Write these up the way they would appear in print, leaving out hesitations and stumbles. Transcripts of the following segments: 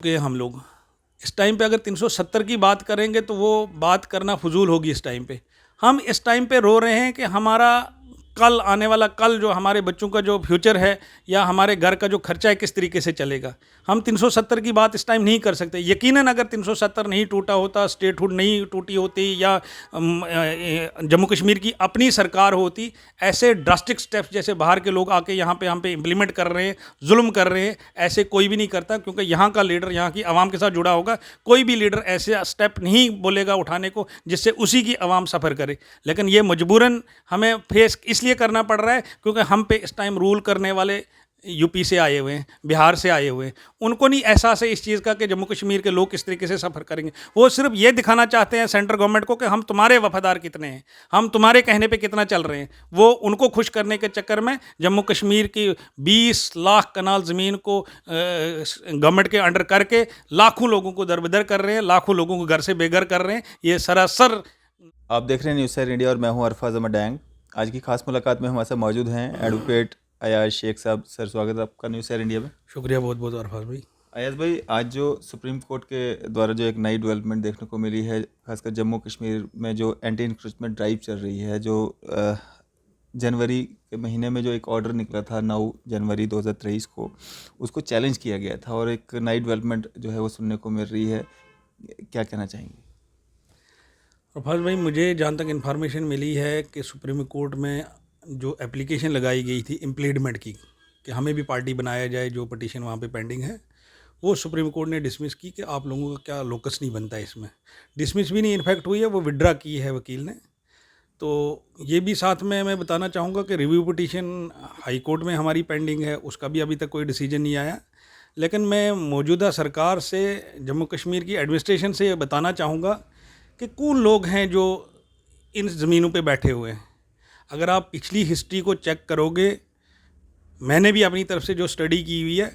कि हम लोग इस टाइम पे अगर 370 की बात करेंगे तो वो बात करना फजूल होगी। इस टाइम पे हम इस टाइम पे रो रहे हैं कि हमारा कल आने वाला कल जो हमारे बच्चों का जो फ्यूचर है या हमारे घर का जो खर्चा है किस तरीके से चलेगा। हम 370 की बात इस टाइम नहीं कर सकते। यकीनन अगर 370 नहीं टूटा होता, स्टेटहुड नहीं टूटी होती या जम्मू कश्मीर की अपनी सरकार होती, ऐसे ड्रास्टिक स्टेप्स जैसे बाहर के लोग आके यहाँ पे हम पे इम्प्लीमेंट कर रहे हैं, जुल्म कर रहे हैं, ऐसे कोई भी नहीं करता। क्योंकि यहाँ का लीडर यहाँ की आवाम के साथ जुड़ा होगा। कोई भी लीडर ऐसे स्टेप नहीं बोलेगा उठाने को जिससे उसी की आवाम सफ़र करे। लेकिन ये मजबूरन हमें फेस इसलिए करना पड़ रहा है क्योंकि हम पे इस टाइम रूल करने वाले यूपी से आए हुए हैं, बिहार से आए हुए हैं। उनको नहीं एहसास है इस चीज़ का कि जम्मू कश्मीर के लोग किस तरीके से सफ़र करेंगे। वो सिर्फ ये दिखाना चाहते हैं सेंट्रल गवर्नमेंट को कि हम तुम्हारे वफादार कितने हैं, हम तुम्हारे कहने पे कितना चल रहे हैं। वो उनको खुश करने के चक्कर में जम्मू कश्मीर की 20 लाख कनाल ज़मीन को गवर्नमेंट के अंडर करके लाखों लोगों को दरबदर कर रहे हैं, लाखों लोगों को घर से बेघर कर रहे हैं। ये सरासर। आप देख रहे हैं न्यूज़ 7 इंडिया और मैं हूं अरफाज अहमद डैंग। आज की खास मुलाकात में हमारे साथ मौजूद हैं एडवोकेट अयाज शेख साहब। सर, स्वागत है आपका न्यूज़ 7 इंडिया में। शुक्रिया बहुत बहुत अरफाज भाई। अयाज भाई, आज जो सुप्रीम कोर्ट के द्वारा जो एक नई डेवलपमेंट देखने को मिली है, खासकर जम्मू कश्मीर में जो एंटी इंक्रोचमेंट ड्राइव चल रही है, जो जनवरी के महीने में जो एक ऑर्डर निकला था 9 जनवरी 2023 को, उसको चैलेंज किया गया था और एक नई डेवलपमेंट जो है वो सुनने को मिल रही है। क्या कहना चाहेंगे? अरफाज भाई, मुझे जहाँ तक इन्फॉर्मेशन मिली है कि सुप्रीम कोर्ट में जो एप्लीकेशन लगाई गई थी इम्प्लीडमेंट की कि हमें भी पार्टी बनाया जाए, जो पटिशन वहाँ पे पेंडिंग है, वो सुप्रीम कोर्ट ने डिसमिस की कि आप लोगों का क्या लोकस नहीं बनता है इसमें। डिसमिस भी नहीं इनफैक्ट हुई है, वो विड्रा की है वकील ने। तो ये भी साथ में मैं बताना चाहूँगा कि रिव्यू पटिशन हाई कोर्ट में हमारी पेंडिंग है, उसका भी अभी तक कोई डिसीजन नहीं आया। लेकिन मैं मौजूदा सरकार से, जम्मू कश्मीर की एडमिनिस्ट्रेशन से ये बताना चाहूँगा कि कौन लोग हैं जो इन ज़मीनों पे बैठे हुए हैं। अगर आप पिछली हिस्ट्री को चेक करोगे, मैंने भी अपनी तरफ से जो स्टडी की हुई है,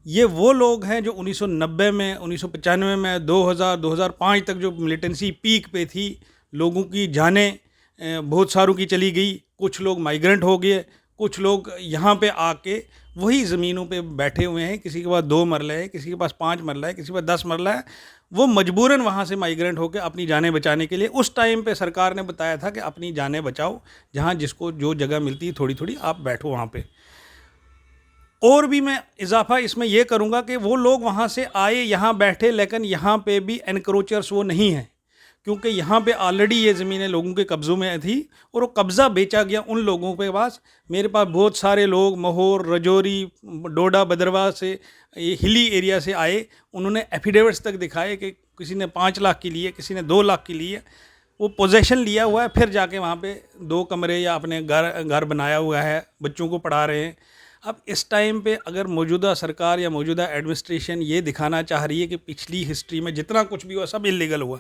ये वो लोग हैं जो 1990 में, 1995 में, 2000, 2005 तक जो मिलिटेंसी पीक पे थी, लोगों की जानें बहुत सारों की चली गई, कुछ लोग माइग्रेंट हो गए, कुछ लोग यहाँ पे आके वही ज़मीनों पे बैठे हुए हैं। किसी के पास 2 मरला है, किसी के पास 5 मरला है, किसी के पास 10 मरला है। वो मजबूरन वहाँ से माइग्रेंट होकर अपनी जानें बचाने के लिए, उस टाइम पे सरकार ने बताया था कि अपनी जानें बचाओ, जहाँ जिसको जो जगह मिलती है थोड़ी थोड़ी आप बैठो वहाँ पे। और भी मैं इजाफा इसमें यह करूँगा कि वो लोग वहाँ से आए, यहाँ बैठे, लेकिन यहाँ पे भी एनक्रोचर्स वो नहीं हैं, क्योंकि यहाँ पे ऑलरेडी ये ज़मीनें लोगों के कब्ज़ों में थी और वो कब्ज़ा बेचा गया उन लोगों के पास। मेरे पास बहुत सारे लोग महोर, रजौरी, डोडा, भद्रवाह से, ये हिली एरिया से आए। उन्होंने एफिडेविट्स तक दिखाए कि किसी ने 5 लाख की ली है, किसी ने 2 लाख की ली है। वो पोजेशन लिया हुआ है, फिर जाके वहाँ पे 2 कमरे या अपने घर बनाया हुआ है, बच्चों को पढ़ा रहे हैं। अब इस टाइम पे अगर मौजूदा सरकार या मौजूदा एडमिनिस्ट्रेशन ये दिखाना चाह रही है कि पिछली हिस्ट्री में जितना कुछ भी हुआ सब इलीगल हुआ,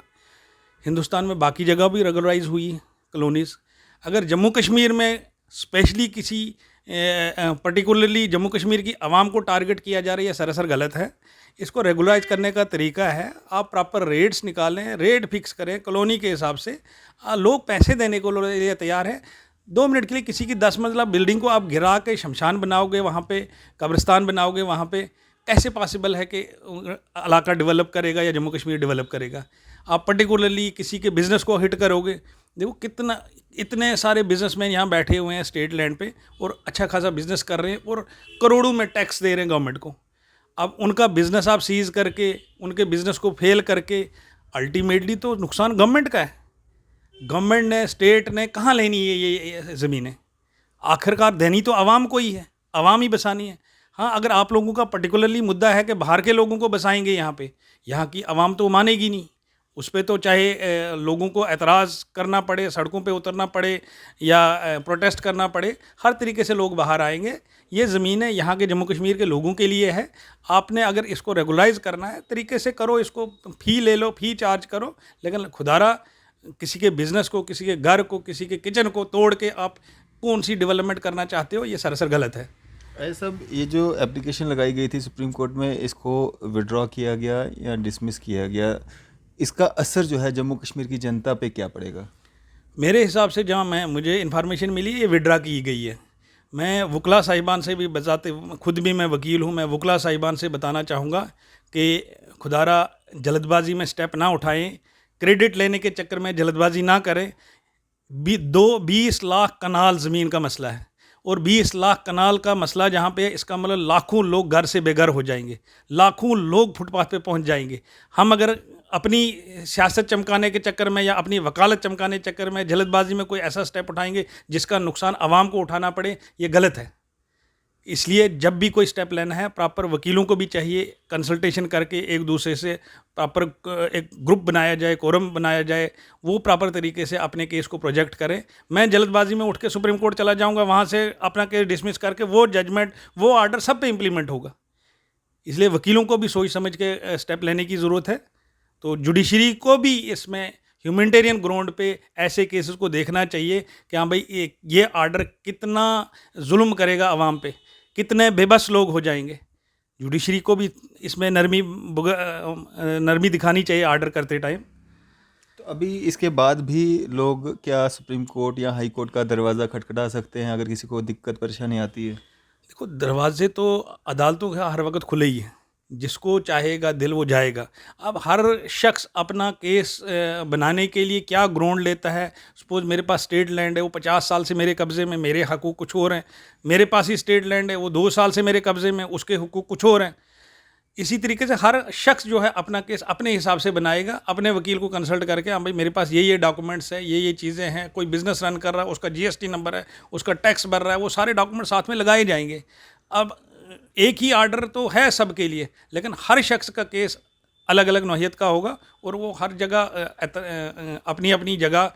हिंदुस्तान में बाकी जगह भी रेगुलराइज हुई कॉलोनीज़, अगर जम्मू कश्मीर में स्पेशली किसी पर्टिकुलरली जम्मू कश्मीर की आवाम को टारगेट किया जा रहा है, सरासर गलत है। इसको रेगुलराइज करने का तरीका है, आप प्रॉपर रेट्स निकालें, रेट फिक्स करें कॉलोनी के हिसाब से। लोग पैसे देने को लिए तैयार है। 2 मिनट के लिए किसी की 10 मंजिला बिल्डिंग को आप गिरा के शमशान बनाओगे, वहाँ पे कब्रिस्तान बनाओगे, वहाँ पे कैसे पॉसिबल है कि इलाका डेवलप करेगा या जम्मू कश्मीर डेवलप करेगा। आप पर्टिकुलरली किसी के बिज़नेस को हिट करोगे। देखो कितना, इतने सारे बिजनेसमैन यहाँ बैठे हुए हैं स्टेट लैंड पे और अच्छा खासा बिजनेस कर रहे हैं और करोड़ों में टैक्स दे रहे हैं गवर्नमेंट को। अब उनका बिज़नेस आप सीज़ करके, उनके बिज़नेस को फेल करके, अल्टीमेटली तो नुकसान गवर्नमेंट का है। गवर्नमेंट ने, स्टेट ने कहाँ लेनी है ये ज़मीनें? आखिरकार देनी तो आवाम को ही है, आवाम ही बसानी है। हाँ, अगर आप लोगों का पर्टिकुलरली मुद्दा है कि बाहर के लोगों को बसाएंगे यहाँ पे, यहाँ की आवाम तो मानेगी नहीं। उस पर तो चाहे लोगों को एतराज़ करना पड़े, सड़कों पे उतरना पड़े या प्रोटेस्ट करना पड़े, हर तरीके से लोग बाहर आएंगे। ये ज़मीनें यहाँ के जम्मू कश्मीर के लोगों के लिए है। आपने अगर इसको रेगुलाइज करना है तरीके से करो, इसको फ़ी ले लो, फ़ी चार्ज करो, लेकिन खुदारा किसी के बिज़नेस को, किसी के घर को, किसी के किचन को तोड़ के आप कौन सी डेवलपमेंट करना चाहते हो, ये सरासर गलत है। सब ये जो एप्लीकेशन लगाई गई थी सुप्रीम कोर्ट में, इसको विड्रॉ किया गया या डिसमिस किया गया, इसका असर जो है जम्मू कश्मीर की जनता पे क्या पड़ेगा? मेरे हिसाब से जहाँ मुझे इन्फॉर्मेशन मिली, ये विड्रा की गई है। मैं वकला साहिबान से भी बताते, खुद भी मैं वकील हूँ, मैं वकला साहिबान से बताना चाहूँगा कि खुदारा जल्दबाजी में स्टेप ना उठाएं, क्रेडिट लेने के चक्कर में जल्दबाजी ना करें। 20 लाख कनाल ज़मीन का मसला है, और 20 लाख कनाल का मसला जहाँ पे, इसका मतलब लाखों लोग घर से बेघर हो जाएंगे, लाखों लोग फुटपाथ पे पहुँच जाएंगे। हम अगर अपनी सियासत चमकाने के चक्कर में या अपनी वकालत चमकाने के चक्कर में जल्दबाजी में कोई ऐसा स्टेप उठाएंगे जिसका नुकसान आवाम को उठाना पड़े, ये गलत है। इसलिए जब भी कोई स्टेप लेना है, प्रॉपर वकीलों को भी चाहिए कंसल्टेशन करके एक दूसरे से प्रॉपर एक ग्रुप बनाया जाए, कोरम बनाया जाए, वो प्रॉपर तरीके से अपने केस को प्रोजेक्ट करें। मैं जल्दबाजी में उठ के सुप्रीम कोर्ट चला जाऊंगा, वहाँ से अपना केस डिसमिस करके वो जजमेंट, वो आर्डर सब पे इम्प्लीमेंट होगा। इसलिए वकीलों को भी सोच समझ के स्टेप लेने की ज़रूरत है। तो जुडिशरी को भी इसमें ह्यूमैनिटेरियन ग्राउंड पे ऐसे केसेस को देखना चाहिए कि हाँ भाई, ये आर्डर कितना जुल्म करेगा आवाम पे, कितने बेबस लोग हो जाएंगे। जुडिशरी को भी इसमें नरमी दिखानी चाहिए आर्डर करते टाइम। तो अभी इसके बाद भी लोग क्या सुप्रीम कोर्ट या हाई कोर्ट का दरवाज़ा खटखटा सकते हैं अगर किसी को दिक्कत परेशानी आती है? देखो, दरवाजे तो अदालतों के हर वक्त खुले ही हैं, जिसको चाहेगा दिल वो जाएगा। अब हर शख्स अपना केस बनाने के लिए क्या ग्राउंड लेता है। सपोज मेरे पास स्टेट लैंड है, वो 50 साल से मेरे कब्ज़े में, मेरे हकूक़ कुछ और हैं। मेरे पास ही स्टेट लैंड है, वो 2 साल से मेरे कब्ज़े में, उसके हुकूक कुछ और हैं। इसी तरीके से हर शख्स जो है अपना केस अपने हिसाब से बनाएगा, अपने वकील को कंसल्ट करके, हाँ भाई मेरे पास ये डॉक्यूमेंट्स है, ये चीज़ें हैं। कोई बिज़नेस रन कर रहा है, उसका GST नंबर है, उसका टैक्स भर रहा है, वो सारे डॉक्यूमेंट साथ में लगाए जाएंगे। अब एक ही आर्डर तो है सबके लिए, लेकिन हर शख्स का केस अलग अलग नौइयत का होगा, और वो हर जगह अपनी अपनी जगह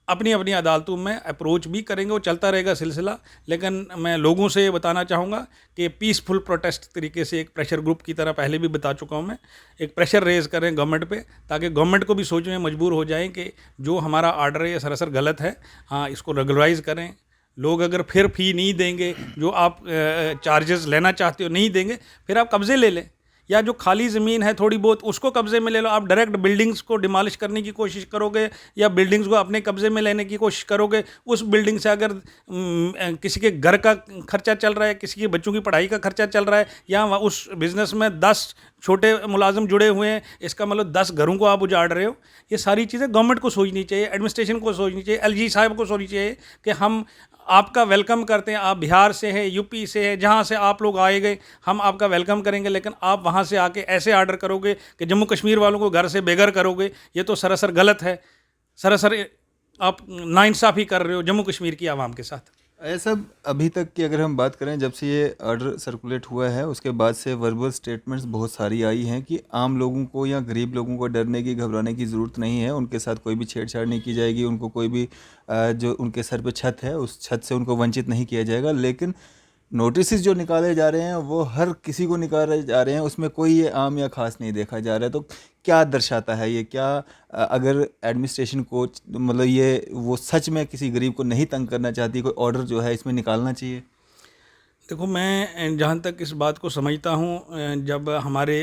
अपनी अपनी अदालतों में अप्रोच भी करेंगे। वो चलता रहेगा सिलसिला। लेकिन मैं लोगों से ये बताना चाहूँगा कि पीसफुल प्रोटेस्ट तरीके से, एक प्रेशर ग्रुप की तरह पहले भी बता चुका हूँ मैं, एक प्रेशर रेज करें गवर्नमेंट पे, ताकि गवर्नमेंट को भी सोचने में मजबूर हो जाएं कि जो हमारा आर्डर है ये सरासर गलत है, हाँ इसको रेगुलराइज करें। लोग अगर फिर फ़ी नहीं देंगे, जो आप चार्जेस लेना चाहते हो नहीं देंगे, फिर आप कब्ज़े ले लें, या जो खाली ज़मीन है थोड़ी बहुत उसको कब्ज़े में ले लो। आप डायरेक्ट बिल्डिंग्स को डिमॉलिश करने की कोशिश करोगे, या बिल्डिंग्स को अपने कब्ज़े में लेने की कोशिश करोगे। उस बिल्डिंग से अगर किसी के घर का खर्चा चल रहा है, किसी के बच्चों की पढ़ाई का खर्चा चल रहा है, या उस बिज़नेस में 10 छोटे मुलाजिम जुड़े हुए हैं, इसका मतलब 10 घरों को आप उजाड़ रहे हो। ये सारी चीज़ें गवर्नमेंट को सोचनी चाहिए, एडमिनिस्ट्रेशन को सोचनी चाहिए, LG साहब को सोचनी चाहिए कि हम आपका वेलकम करते हैं। आप बिहार से हैं, यूपी से हैं, जहाँ से आप लोग आए गए, हम आपका वेलकम करेंगे, लेकिन आप वहाँ से आके ऐसे आर्डर करोगे कि जम्मू कश्मीर वालों को घर से बेघर करोगे, ये तो सरासर गलत है। सरासर आप नाइंसाफ़ी कर रहे हो जम्मू कश्मीर की आवाम के साथ। ऐसा अभी तक की अगर हम बात करें, जब से ये ऑर्डर सर्कुलेट हुआ है उसके बाद से वर्बल स्टेटमेंट्स बहुत सारी आई हैं कि आम लोगों को या गरीब लोगों को डरने की, घबराने की ज़रूरत नहीं है, उनके साथ कोई भी छेड़छाड़ नहीं की जाएगी, उनको कोई भी जो उनके सर पे छत है उस छत से उनको वंचित नहीं किया जाएगा। लेकिन नोटिस जो निकाले जा रहे हैं वो हर किसी को निकाले जा रहे हैं, उसमें कोई ये आम या ख़ास नहीं देखा जा रहा है। तो क्या दर्शाता है ये? क्या अगर एडमिनिस्ट्रेशन को मतलब ये वो सच में किसी गरीब को नहीं तंग करना चाहती, कोई ऑर्डर जो है इसमें निकालना चाहिए? देखो, मैं जहाँ तक इस बात को समझता हूँ, जब हमारे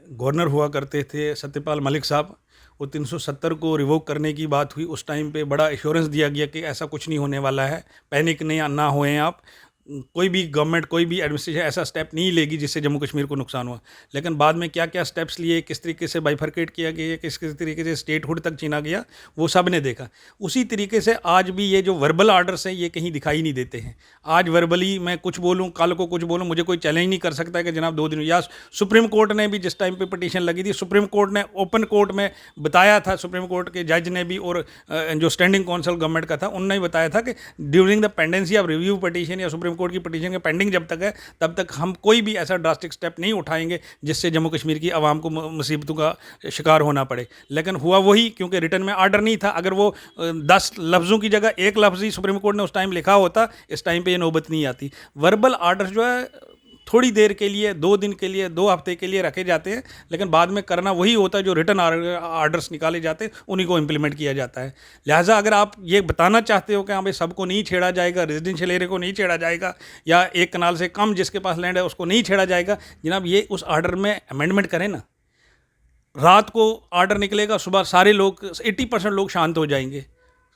गवर्नर हुआ करते थे सत्यपाल मलिक साहब, वो 370 को रिवोक करने की बात हुई, उस टाइम पे बड़ा एश्योरेंस दिया गया कि ऐसा कुछ नहीं होने वाला है, पैनिक नहीं ना होएं आप, कोई भी गवर्नमेंट, कोई भी एडमिनिस्ट्रेशन ऐसा स्टेप नहीं लेगी जिससे जम्मू कश्मीर को नुकसान हुआ। लेकिन बाद में क्या क्या स्टेप्स लिए, किस तरीके से बाइफरकेट किया गया, किस किस तरीके से स्टेटहुड तक छीना गया, वो सब ने देखा। उसी तरीके से आज भी ये जो वर्बल आर्डर्स हैं ये कहीं दिखाई नहीं देते हैं। आज वर्बली मैं कुछ बोलूँ, कल को कुछ बोलूँ, मुझे कोई चैलेंज नहीं कर सकता है कि जनाब 2 दिन। या सुप्रीम कोर्ट ने भी जिस टाइम पर पटिशन लगी थी, सुप्रीम कोर्ट ने ओपन कोर्ट में बताया था, सुप्रीम कोर्ट के जज ने भी, और जो स्टैंडिंग काउंसिल गवर्नमेंट का था उनने भी बताया था कि during the pendency of review petition या सुप्रीम कोर्ट की पटिशन के पेंडिंग जब तक है तब तक हम कोई भी ऐसा ड्रास्टिक स्टेप नहीं उठाएंगे जिससे जम्मू कश्मीर की आवाम को मुसीबतों का शिकार होना पड़े। लेकिन हुआ वही, क्योंकि रिटर्न में आर्डर नहीं था। अगर वो 10 लफ्ज़ों की जगह 1 लफ्ज़ ही सुप्रीम कोर्ट ने उस टाइम लिखा होता, इस टाइम पे ये नौबत नहीं आती। वर्बल आर्डर जो है थोड़ी देर के लिए, 2 दिन के लिए, 2 हफ्ते के लिए रखे जाते हैं, लेकिन बाद में करना वही होता है जो रिटर्न आर्डर्स निकाले जाते हैं, उन्हीं को इम्प्लीमेंट किया जाता है। लिहाजा अगर आप ये बताना चाहते हो कि हाँ भाई सबको नहीं छेड़ा जाएगा, रेजिडेंशियल एरिया को नहीं छेड़ा जाएगा, या 1 कनाल से कम जिसके पास लैंड है उसको नहीं छेड़ा जाएगा, जनाब ये उस आर्डर में अमेंडमेंट करें ना। रात को आर्डर निकलेगा, सुबह सारे लोग 80% लोग शांत हो जाएंगे।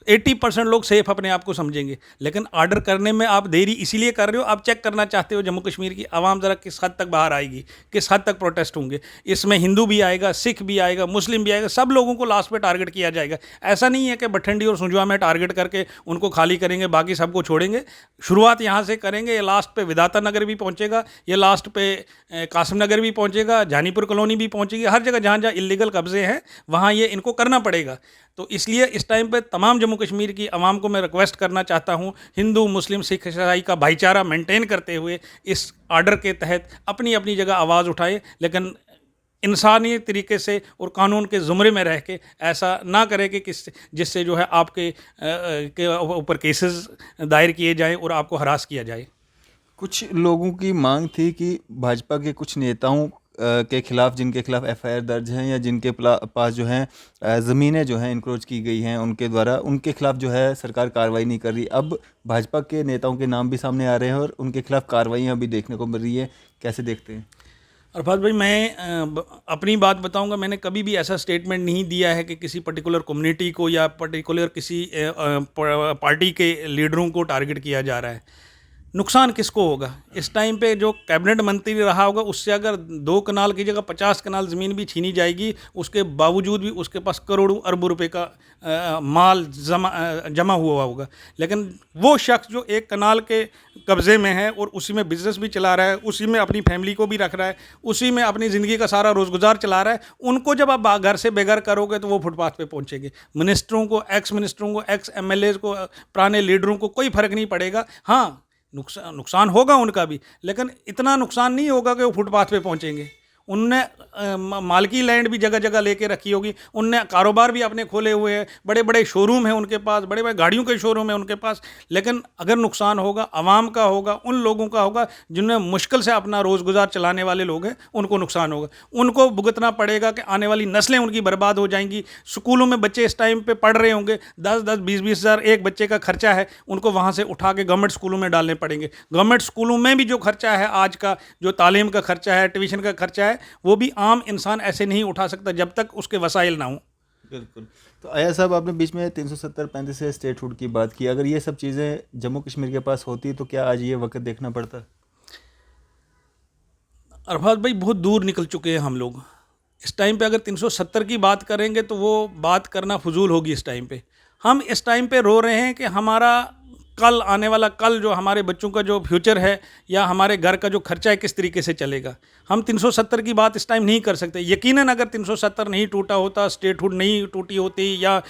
80% लोग सेफ अपने आप को समझेंगे, लेकिन ऑर्डर करने में आप देरी इसीलिए कर रहे हो, आप चेक करना चाहते हो जम्मू कश्मीर की आवाम ज़रा किस हद तक बाहर आएगी, किस हद तक प्रोटेस्ट होंगे। इसमें हिंदू भी आएगा, सिख भी आएगा, मुस्लिम भी आएगा, सब लोगों को लास्ट पे टारगेट किया जाएगा। ऐसा नहीं है कि भटिंडी और सुंजवा में टारगेट करके उनको खाली करेंगे, बाकी सबको छोड़ेंगे। शुरुआत यहाँ से करेंगे, ये लास्ट पे विधाता नगर भी पहुँचेगा, ये लास्ट पे कासिम नगर भी पहुँचेगा, जानीपुर कॉलोनी भी पहुँचेगी, हर जगह जहाँ जहाँ इलीगल कब्जे हैं वहाँ ये इनको करना पड़ेगा। तो इसलिए इस टाइम पे तमाम जम्मू कश्मीर की आवाम को मैं रिक्वेस्ट करना चाहता हूँ, हिंदू मुस्लिम सिख ईसाई का भाईचारा मेंटेन करते हुए इस आर्डर के तहत अपनी अपनी जगह आवाज़ उठाएं, लेकिन इंसानी तरीके से और कानून के ज़ुमरे में रह के ऐसा ना करें कि जिससे जो है आपके के ऊपर केसेस दायर किए जाएं और आपको हरास किया जाए। कुछ लोगों की मांग थी कि भाजपा के कुछ नेताओं के खिलाफ, जिनके खिलाफ एफआईआर दर्ज हैं या जिनके पास जो हैं ज़मीनें जो हैं इंक्रोच की गई हैं उनके द्वारा, उनके खिलाफ जो है सरकार कार्रवाई नहीं कर रही। अब भाजपा के नेताओं के नाम भी सामने आ रहे हैं और उनके खिलाफ कार्रवाइयाँ भी देखने को मिल रही है, कैसे देखते हैं? अरफात भाई, मैं अपनी बात बताऊंगा, मैंने कभी भी ऐसा स्टेटमेंट नहीं दिया है कि किसी पर्टिकुलर कम्युनिटी को या पर्टिकुलर किसी पार्टी के लीडरों को टारगेट किया जा रहा है। नुकसान किसको होगा? इस टाइम पे जो कैबिनेट मंत्री रहा होगा उससे अगर 2 कनाल की जगह 50 कनाल ज़मीन भी छीनी जाएगी, उसके बावजूद भी उसके पास करोड़ों अरबों रुपए का माल जमा हुआ होगा। लेकिन वो शख्स जो 1 कनाल के कब्ज़े में है और उसी में बिज़नेस भी चला रहा है, उसी में अपनी फैमिली को भी रख रहा है, उसी में अपनी ज़िंदगी का सारा रोज़गुजार चला रहा है, उनको जब आप घर से बेघर करोगे तो वो फुटपाथ पे पहुंचेंगे। मिनिस्टरों को, एक्स मिनिस्टरों को, एक्स एमएलएज़ को, पुराने लीडरों को कोई फ़र्क नहीं पड़ेगा। हाँ, नुकसान होगा उनका भी, लेकिन इतना नुकसान नहीं होगा कि वो फुटपाथ पे पहुंचेंगे। उनने मालकी लैंड भी जगह जगह लेके रखी होगी, उनने कारोबार भी अपने खोले हुए हैं, बड़े बड़े शोरूम हैं उनके पास, बड़े बड़े गाड़ियों के शोरूम हैं उनके पास। लेकिन अगर नुकसान होगा आवाम का होगा, उन लोगों का होगा जिन्हें मुश्किल से अपना रोज़गुजार चलाने वाले लोग हैं, उनको नुकसान होगा। उनको भुगतना पड़ेगा कि आने वाली नस्लें उनकी बर्बाद हो जाएंगी। स्कूलों में बच्चे इस टाइम पे पढ़ रहे होंगे, 10-10, 20-20 हज़ार एक बच्चे का खर्चा है, उनको वहाँ से उठा के गवर्नमेंट स्कूलों में डालने पड़ेंगे। गवर्नमेंट स्कूलों में भी जो खर्चा है आज का, जो तालीम का खर्चा है, ट्यूशन का खर्चा है, वो भी आम इंसान ऐसे नहीं उठा सकता जब तक उसके वसाइल ना हो। बिल्कुल। तो आया साहब, आपने बीच में 370-35 से स्टेटहुड की बात की, अगर ये सब चीज़ें जम्मू कश्मीर के पास होती तो क्या आज ये वक्त देखना पड़ता? अरफात भाई, बहुत दूर निकल चुके हैं हम लोग। इस टाइम पे अगर 370 की बात करेंगे तो वो बात करना फजूल होगी। इस टाइम पे हम इस टाइम पे रो रहे हैं कि हमारा कल, आने वाला कल, जो हमारे बच्चों का जो फ्यूचर है या हमारे घर का जो खर्चा है किस तरीके से चलेगा। हम 370 की बात इस टाइम नहीं कर सकते। यकीनन अगर 370 नहीं टूटा होता, स्टेटहुड नहीं टूटी होती, या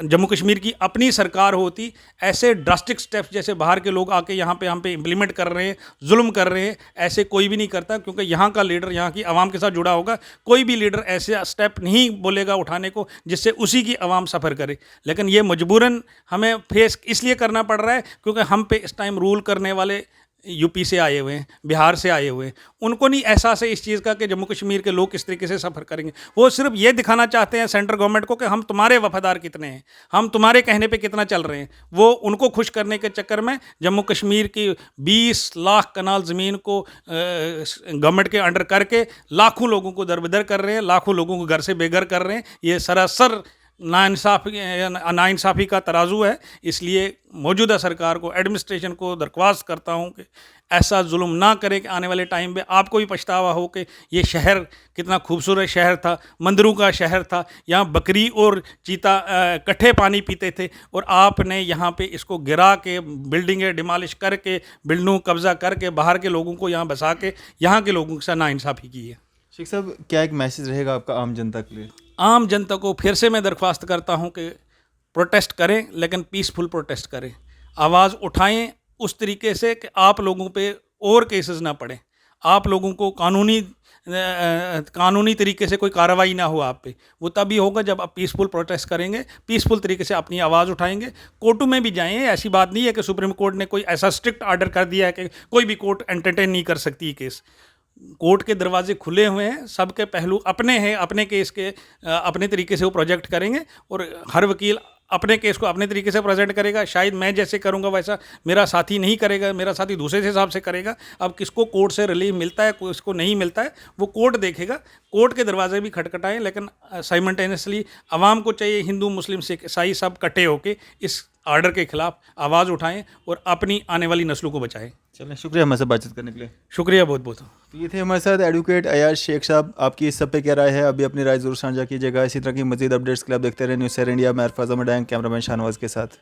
जम्मू कश्मीर की अपनी सरकार होती, ऐसे ड्रास्टिक स्टेप्स जैसे बाहर के लोग आके यहाँ पे हम पे इम्प्लीमेंट कर रहे हैं, जुल्म कर रहे हैं, ऐसे कोई भी नहीं करता। क्योंकि यहाँ का लीडर यहाँ की आवाम के साथ जुड़ा होगा, कोई भी लीडर ऐसे स्टेप नहीं बोलेगा उठाने को जिससे उसी की आवाम सफ़र करे। लेकिन ये मजबूरन हमें फेस इसलिए करना पड़ रहा है क्योंकि हम पे इस टाइम रूल करने वाले यूपी से आए हुए हैं, बिहार से आए हुए हैं। उनको नहीं एहसास है इस चीज़ का कि जम्मू कश्मीर के लोग किस तरीके से सफ़र करेंगे। वो सिर्फ ये दिखाना चाहते हैं सेंट्रल गवर्नमेंट को कि हम तुम्हारे वफादार कितने हैं, हम तुम्हारे कहने पे कितना चल रहे हैं। वो उनको खुश करने के चक्कर में जम्मू कश्मीर की 20 लाख कनाल ज़मीन को गवर्नमेंट के अंडर करके लाखों लोगों को दरबदर कर रहे हैं, लाखों लोगों को घर से बेघर कर रहे हैं। ये सरासर नाइंसाफ़ी का तराजू है। इसलिए मौजूदा सरकार को, एडमिनिस्ट्रेशन को दरख्वास्त करता हूं कि ऐसा जुल्म ना करें कि आने वाले टाइम पे आपको भी पछतावा हो कि ये शहर कितना खूबसूरत शहर था, मंदिरों का शहर था, यहाँ बकरी और चीता इकट्ठे पानी पीते थे, और आपने यहाँ पे इसको गिरा के, बिल्डिंगें डिमॉलिश करके, बिल्डिंगों कब्ज़ा करके, बाहर के लोगों को यहाँ बसा के यहाँ के लोगों के साथ नाइंसाफ़ी की है। शेख साहब, क्या एक मैसेज रहेगा आपका आम जनता के लिए? आम जनता को फिर से मैं दरख्वास्त करता हूं कि प्रोटेस्ट करें, लेकिन पीसफुल प्रोटेस्ट करें, आवाज़ उठाएं उस तरीके से कि आप लोगों पे और केसेस ना पड़ें, आप लोगों को कानूनी तरीके से कोई कार्रवाई ना हो आप पे। वो तभी होगा जब आप पीसफुल प्रोटेस्ट करेंगे, पीसफुल तरीके से अपनी आवाज़ उठाएंगे, कोर्टों में भी जाएं। ऐसी बात नहीं है कि सुप्रीम कोर्ट ने कोई ऐसा स्ट्रिक्ट आर्डर कर दिया है कि कोई भी कोर्ट एंटरटेन नहीं कर सकती केस। कोर्ट के दरवाजे खुले हुए हैं, सबके पहलू अपने हैं, अपने केस के अपने तरीके से वो प्रोजेक्ट करेंगे, और हर वकील अपने केस को अपने तरीके से प्रेजेंट करेगा, शायद मैं जैसे करूंगा वैसा मेरा साथी नहीं करेगा, मेरा साथी दूसरे से हिसाब से करेगा। अब किसको कोर्ट से रिलीफ मिलता है, किसको नहीं मिलता है, वो कोर्ट देखेगा। कोर्ट के दरवाजे भी खटखटाएं, लेकिन साइमल्टेनियसली आवाम को चाहिए हिंदू मुस्लिम सिख ईसाई सब इकट्ठे होकर इस आर्डर के खिलाफ आवाज़ उठाएं और अपनी आने वाली नस्लों को बचाएं। चलें, शुक्रिया हमारे साथ बातचीत करने के लिए। शुक्रिया बहुत बहुत। तो ये थे हमारे साथ एडवोकेट अयाज शेख साहब। आपकी इस सब पे क्या राय है, अभी अपनी राय जरूर साझा कीजिएगा। इसी तरह की मजीद अपडेट्स के लिए आप देखते रहे न्यूज़ 7 इंडिया में। अरफाज अहमद, कैमरामैन शाहनवाज के साथ।